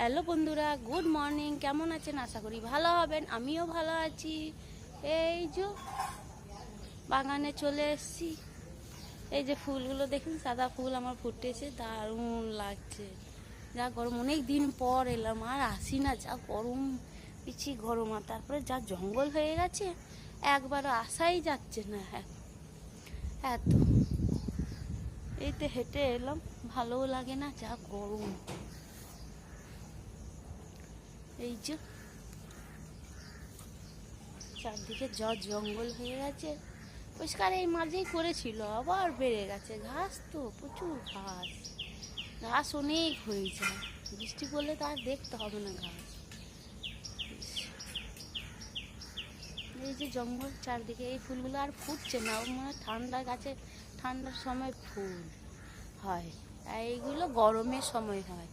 Hello বন্ধুরা, good morning. কেমন আছেন? আশা করি ভালো হবেন। আমিও ভালো আছি। এই যে বাগানে চলে এসেছি। এই যে ফুলগুলো দেখুন, সাদা ফুল আমার ফুটেছে, দারুণ লাগছে। যা গরম, অনেক দিন পর এলাম, আর আসি না। যা গরম, পিছি গরম, আর তারপরে যা জঙ্গল হয়ে গেছে, একবারও আসাই যাচ্ছে না। এত এইতে হেঁটে এলাম, ভালোও লাগে না, যা গরম। এই যে চারদিকে জঙ্গল হয়ে গেছে। পরিষ্কার এই মাঝেই করেছিল, আবার বেড়ে গেছে ঘাস, তো প্রচুর ঘাস। ঘাস অনেক হয়ে যায়, বৃষ্টি পড়লে তো আর দেখতে হবে না ঘাস। এই যে জঙ্গল চারদিকে, এই ফুলগুলো আর ফুটছে না, মানে ঠান্ডা গাছে ঠান্ডার সময় ফুল হয়, আর এইগুলো গরমের সময় হয়।